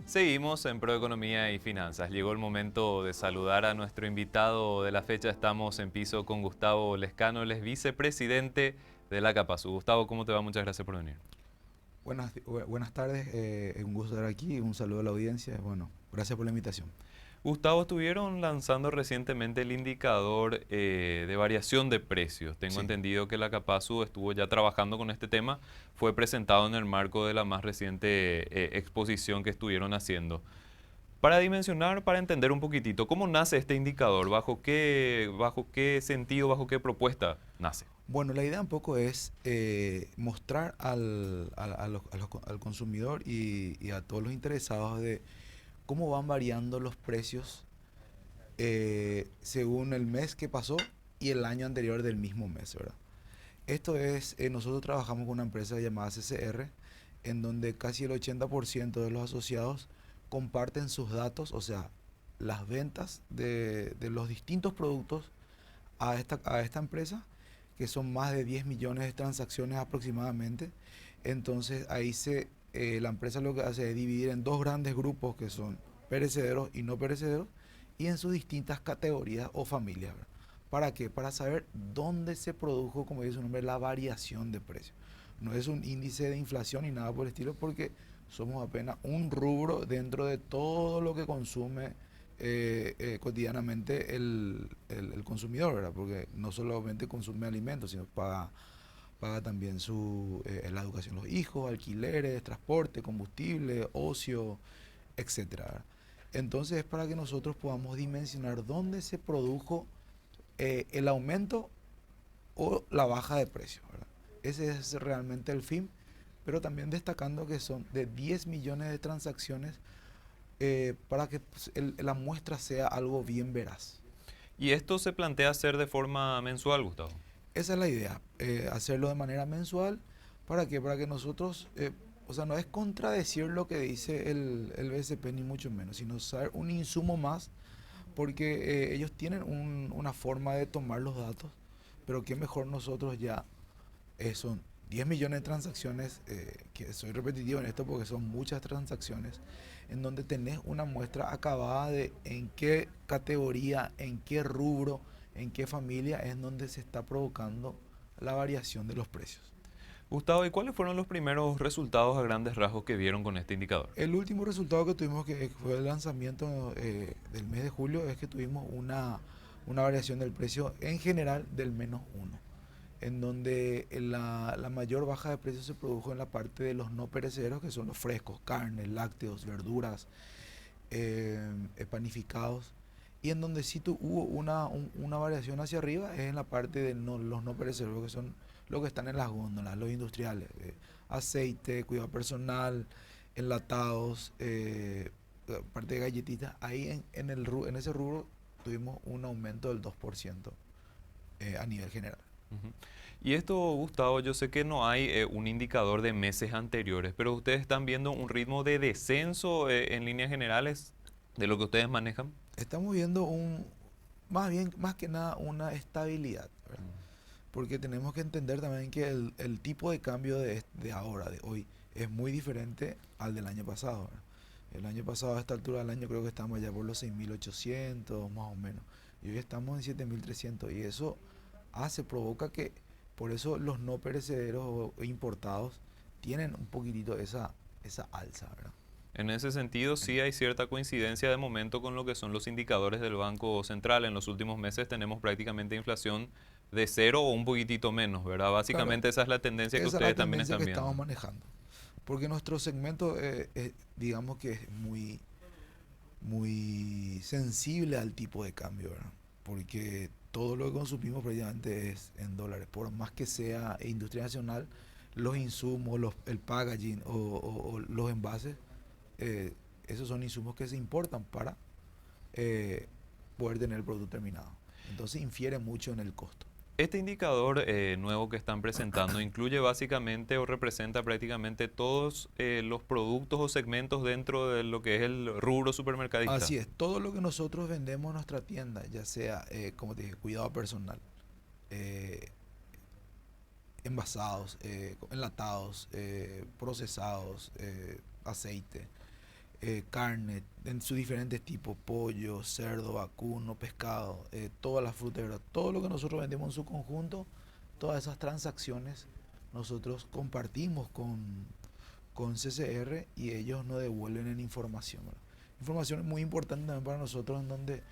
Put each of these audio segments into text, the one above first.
Seguimos en Proeconomía y Finanzas. Llegó el momento de saludar a nuestro invitado de la fecha. Estamos en piso con Gustavo Lescano, él es vicepresidente de la Capasu. Gustavo, ¿cómo te va? Muchas gracias por venir. Buenas tardes, un gusto estar aquí, un saludo a la audiencia. Bueno, gracias por la invitación. Gustavo, estuvieron lanzando recientemente el indicador de variación de precios. Tengo Sí, entendido que la Capasu estuvo ya trabajando con este tema. Fue presentado en el marco de la más reciente exposición que estuvieron haciendo. Para dimensionar, para entender un poquitito, ¿cómo nace este indicador? Bajo qué sentido, bajo qué propuesta nace? bueno, la idea un poco es mostrar al consumidor y a todos los interesados de cómo van variando los precios según el mes que pasó y el año anterior del mismo mes, ¿verdad? Esto es, nosotros trabajamos con una empresa llamada CCR, en donde casi el 80% de los asociados comparten sus datos, o sea, las ventas de los distintos productos a esta empresa, que son más de 10 millones de transacciones aproximadamente. Entonces la empresa lo que hace es dividir en dos grandes grupos que son perecederos y no perecederos y en sus distintas categorías o familias, ¿verdad? ¿Para qué? Para saber dónde se produjo, como dice su nombre, la variación de precios. No es un índice de inflación ni nada por el estilo, porque somos apenas un rubro dentro de todo lo que consume cotidianamente el consumidor, ¿verdad? Porque no solamente consume alimentos, sino paga también la educación de los hijos, alquileres, transporte, combustible, ocio, etcétera, ¿verdad? Entonces es para que nosotros podamos dimensionar dónde se produjo el aumento o la baja de precios, ¿verdad? Ese es realmente el fin, pero también destacando que son de 10 millones de transacciones para que pues, la muestra sea algo bien veraz. Y esto se plantea hacer de forma mensual, Gustavo. Esa es la idea, hacerlo de manera mensual. ¿Para qué? Para que nosotros, o sea, no es contradecir lo que dice el BCP ni mucho menos, sino saber un insumo más, porque ellos tienen una forma de tomar los datos, pero qué mejor nosotros ya, son 10 millones de transacciones, que soy repetitivo en esto porque son muchas transacciones, en donde tenés una muestra acabada de en qué categoría, en qué rubro, en qué familia es donde se está provocando la variación de los precios. Gustavo, ¿y cuáles fueron los primeros resultados a grandes rasgos que vieron con este indicador? El último resultado que tuvimos, que fue el lanzamiento del mes de julio, es que tuvimos una variación del precio en general del -1, en donde la mayor baja de precios se produjo en la parte de los no perecederos, que son los frescos, carnes, lácteos, verduras, panificados, y en donde sí hubo una variación hacia arriba es en la parte de los no perecederos, que son los que están en las góndolas, los industriales, aceite, cuidado personal, enlatados, parte de galletitas. Ahí en ese rubro tuvimos un aumento del 2% a nivel general. Ujú. Y esto, Gustavo, yo sé que no hay un indicador de meses anteriores, pero ustedes están viendo un ritmo de descenso en líneas generales de lo que ustedes manejan. Estamos viendo más bien, más que nada, una estabilidad, ¿verdad? Porque tenemos que entender también que el tipo de cambio de ahora, de hoy, es muy diferente al del año pasado, ¿verdad? El año pasado, a esta altura del año, creo que estamos ya por los 6.800 más o menos. Y hoy estamos en 7.300. Y eso provoca que, por eso los no perecederos o importados tienen un poquitito esa alza, ¿verdad? En ese sentido, sí hay cierta coincidencia de momento con lo que son los indicadores del Banco Central. En los últimos meses tenemos prácticamente inflación de cero o un poquitito menos, ¿verdad? Claro, Básicamente esa es la tendencia que esa es la ustedes también tendencia que están estamos viendo. manejando. Porque nuestro segmento, digamos que es muy sensible al tipo de cambio, ¿verdad? Porque todo lo que consumimos prácticamente es en dólares. Por más que sea industria nacional, los insumos, el packaging o los envases, eh, esos son insumos que se importan para eh, poder tener el producto terminado. Entonces infiere mucho en el costo. Este indicador nuevo que están presentando incluye básicamente o representa prácticamente todos los productos o segmentos dentro de lo que es el rubro supermercadista. Así es, todo lo que nosotros vendemos en nuestra tienda, ya sea, como te dije, cuidado personal, eh, envasados, enlatados, procesados, aceite, carne en sus diferentes tipos, pollo, cerdo, vacuno, pescado, todas las frutas, ¿verdad? Todo lo que nosotros vendemos en su conjunto, todas esas transacciones nosotros compartimos con CCR y ellos nos devuelven en información, ¿verdad? Información muy importante también para nosotros en donde,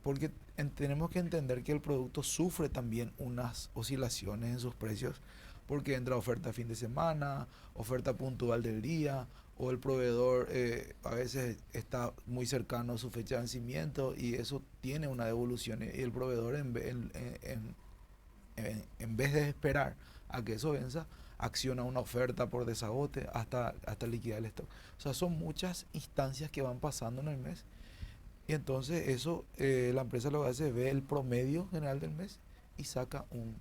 porque tenemos que entender que el producto sufre también unas oscilaciones en sus precios porque entra oferta fin de semana, oferta puntual del día, o el proveedor a veces está muy cercano a su fecha de vencimiento y eso tiene una devolución y el proveedor en vez de esperar a que eso venza, acciona una oferta por desagote hasta liquidar el stock. O sea, son muchas instancias que van pasando en el mes y entonces eso la empresa lo que hace es ve el promedio general del mes y saca un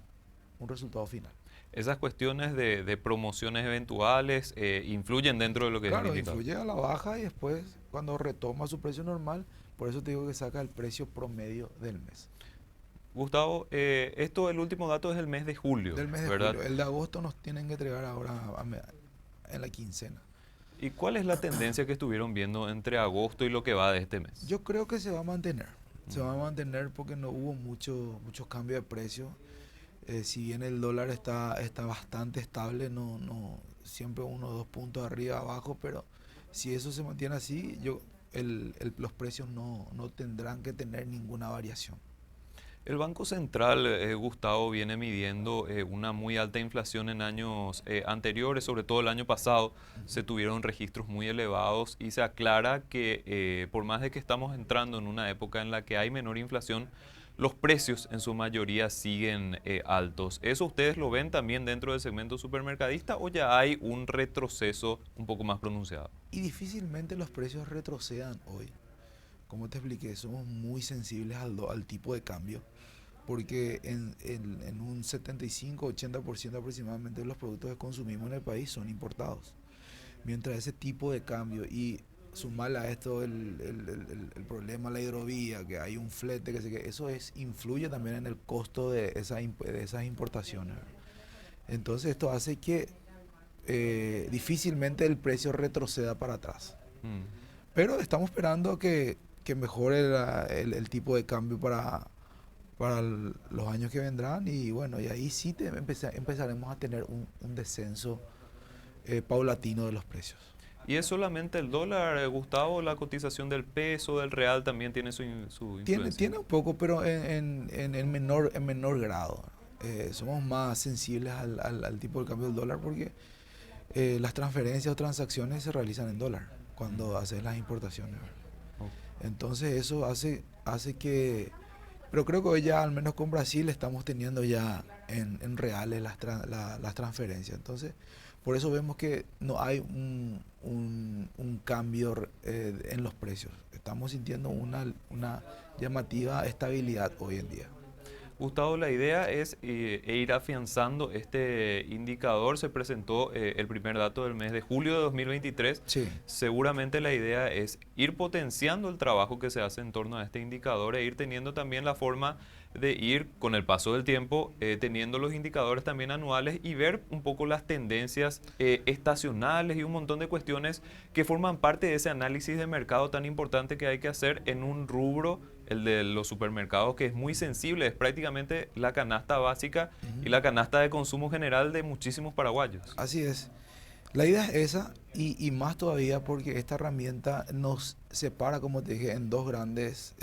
resultado final. Esas cuestiones de promociones eventuales influyen dentro de lo que es el Claro, indicador. influye a la baja y después cuando retoma su precio normal, por eso te digo que saca el precio promedio del mes. Gustavo, el último dato es el mes de julio, Del mes de ¿verdad? julio. El de agosto nos tienen que entregar ahora en la quincena. ¿Y cuál es la tendencia que estuvieron viendo entre agosto y lo que va de este mes? Yo creo que se va a mantener. Se va a Mm. mantener porque no hubo muchos cambios de precio. Si bien el dólar está bastante estable, siempre 1 o 2 puntos arriba abajo, pero si eso se mantiene así, los precios no tendrán que tener ninguna variación. El Banco Central, Gustavo, viene midiendo una muy alta inflación en años anteriores, sobre todo el año pasado, se tuvieron registros muy elevados y se aclara que por más de que estamos entrando en una época en la que hay menor inflación, los precios en su mayoría siguen altos. ¿Eso ustedes lo ven también dentro del segmento supermercadista o ya hay un retroceso un poco más pronunciado? Y difícilmente los precios retrocedan hoy. Como te expliqué, somos muy sensibles al tipo de cambio, porque en un 75-80% aproximadamente de los productos que consumimos en el país son importados. Mientras ese tipo de cambio y sumarle a esto el problema de la hidrovía, que hay un flete, eso influye también en el costo de esas importaciones. Entonces esto hace que difícilmente el precio retroceda para atrás. Mm. Pero estamos esperando que mejore el tipo de cambio para los años que vendrán y bueno, y ahí sí empezaremos a tener un descenso paulatino de los precios. ¿Y es solamente el dólar, Gustavo? ¿La cotización del peso, del real también tiene su influencia? Tiene un poco, pero en menor grado. Somos más sensibles al tipo de cambio del dólar porque las transferencias o transacciones se realizan en dólar cuando haces las importaciones. Ok. Entonces eso hace que... Pero creo que hoy ya, al menos con Brasil, estamos teniendo ya en reales las transferencias. Entonces, por eso vemos que no hay un cambio en los precios. Estamos sintiendo una llamativa estabilidad hoy en día. Gustavo, la idea es ir afianzando este indicador. Se presentó el primer dato del mes de julio de 2023. Sí, Seguramente la idea es ir potenciando el trabajo que se hace en torno a este indicador e ir teniendo también la forma de ir con el paso del tiempo teniendo los indicadores también anuales y ver un poco las tendencias estacionales y un montón de cuestiones que forman parte de ese análisis de mercado tan importante que hay que hacer en un rubro, el de los supermercados, que es muy sensible, es prácticamente la canasta básica y ujú, la canasta de consumo general de muchísimos paraguayos. así es. La idea es esa y más todavía porque esta herramienta nos separa, como te dije, en dos grandes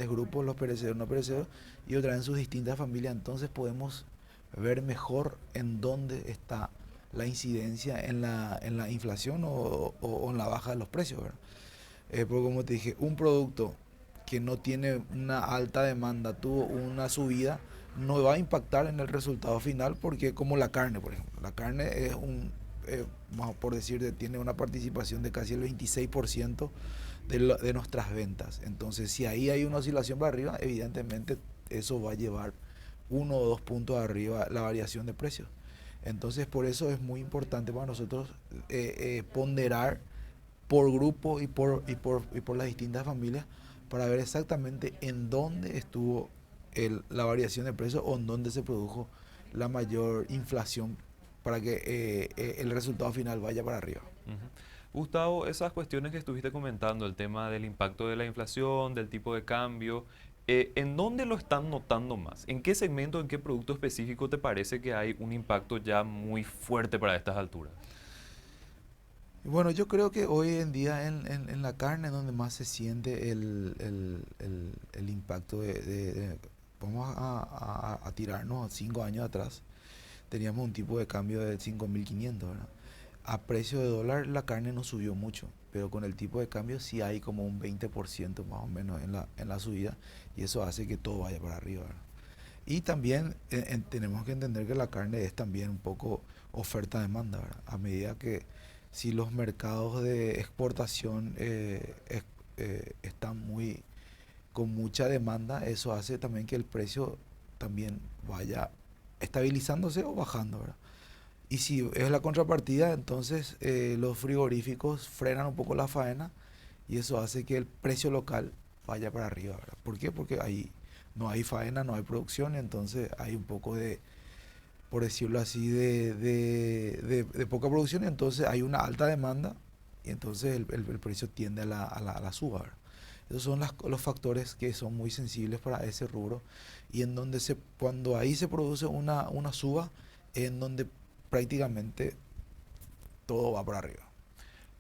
grupos, los perecederos, no perecederos, y otra en sus distintas familias. Entonces podemos ver mejor en dónde está la incidencia en la inflación o en la baja de los precios, ¿verdad? Porque como te dije, un producto que no tiene una alta demanda, tuvo una subida, no va a impactar en el resultado final porque como la carne, por ejemplo. La carne es vamos por decir, tiene una participación de casi el 26% de nuestras ventas. Entonces, si ahí hay una oscilación para arriba, evidentemente eso va a llevar 1 o 2 puntos arriba la variación de precios. Entonces, por eso es muy importante para nosotros ponderar por grupo y por las distintas familias para ver exactamente en dónde estuvo la variación de precios o en dónde se produjo la mayor inflación para que el resultado final vaya para arriba. Ujú. Gustavo, esas cuestiones que estuviste comentando, el tema del impacto de la inflación, del tipo de cambio, ¿en dónde lo están notando más? ¿En qué segmento, en qué producto específico te parece que hay un impacto ya muy fuerte para estas alturas? Bueno, yo creo que hoy en día en la carne es donde más se siente el impacto vamos a tirarnos 5 años atrás. Teníamos un tipo de cambio de 5.500, ¿verdad? A precio de dólar la carne no subió mucho, pero con el tipo de cambio sí hay como un 20% más o menos en la subida, y eso hace que todo vaya para arriba, ¿verdad? Y también tenemos que entender que la carne es también un poco oferta-demanda, ¿verdad? A medida que si los mercados de exportación están con mucha demanda, eso hace también que el precio también vaya estabilizándose o bajando, ¿verdad? Y si es la contrapartida, entonces los frigoríficos frenan un poco la faena, y eso hace que el precio local vaya para arriba, ¿verdad? ¿Por qué? Porque ahí no hay faena, no hay producción, entonces hay un poco de, por decirlo así, de poca producción, y entonces hay una alta demanda, y entonces el precio tiende a la suba, ¿verdad? Esos son los factores que son muy sensibles para ese rubro, y en donde cuando ahí se produce una suba, en donde prácticamente todo va para arriba.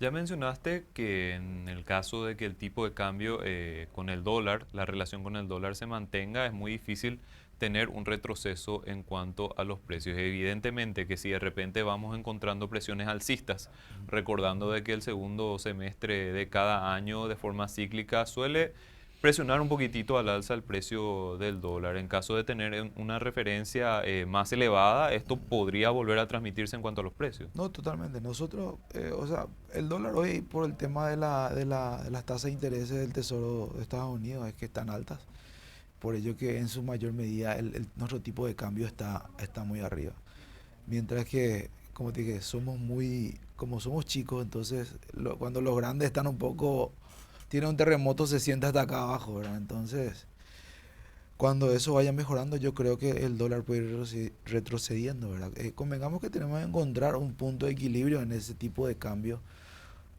Ya mencionaste que en el caso de que el tipo de cambio con el dólar, la relación con el dólar se mantenga, es muy difícil tener un retroceso en cuanto a los precios. Evidentemente que si de repente vamos encontrando presiones alcistas, recordando de que el segundo semestre de cada año de forma cíclica suele presionar un poquitito al alza el precio del dólar. En caso de tener una referencia más elevada, esto podría volver a transmitirse en cuanto a los precios. No, totalmente. Nosotros, o sea, el dólar hoy por el tema de las tasas de interés del Tesoro de Estados Unidos es que están altas. Por ello que en su mayor medida nuestro tipo de cambio está muy arriba. Mientras que, como te dije, como somos chicos, entonces cuando los grandes están un poco, tienen un terremoto, se siente hasta acá abajo, ¿verdad? Entonces, cuando eso vaya mejorando, yo creo que el dólar puede ir retrocediendo, ¿verdad? Convengamos que tenemos que encontrar un punto de equilibrio en ese tipo de cambio,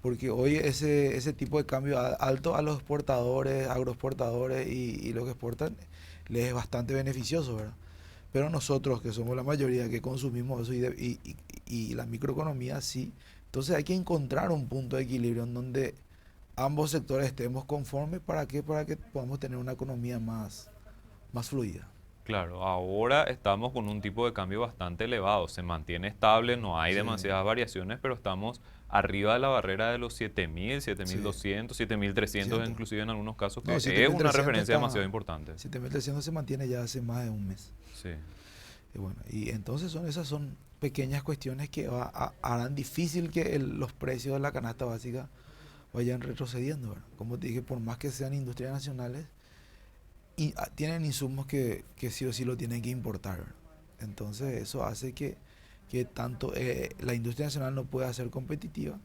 porque hoy ese tipo de cambio alto a los exportadores, agroexportadores y los que exportan, les es bastante beneficioso, ¿verdad? Pero nosotros, que somos la mayoría que consumimos eso y la microeconomía, sí. Entonces hay que encontrar un punto de equilibrio en donde ambos sectores estemos conformes. ¿Para qué? Para que podamos tener una economía más fluida. Claro, ahora estamos con un tipo de cambio bastante elevado, se mantiene estable, no hay Sí, demasiadas variaciones, pero estamos arriba de la barrera de los 7.000, sí. 7.200, 7.300 Siento. inclusive en algunos casos, No, que es una 7.300 referencia demasiado está. importante. 7.300 se mantiene ya hace más de un mes. Sí. Y bueno, y entonces esas son pequeñas cuestiones que harán difícil que los precios de la canasta básica vayan retrocediendo, ¿verdad? Como te dije, por más que sean industrias nacionales, y tienen insumos que sí o sí lo tienen que importar, ¿verdad? Entonces eso hace que tanto la industria nacional no pueda ser competitiva,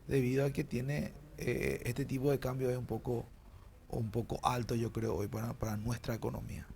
debido a que tiene este tipo de cambio es un poco alto, yo creo, hoy para nuestra economía.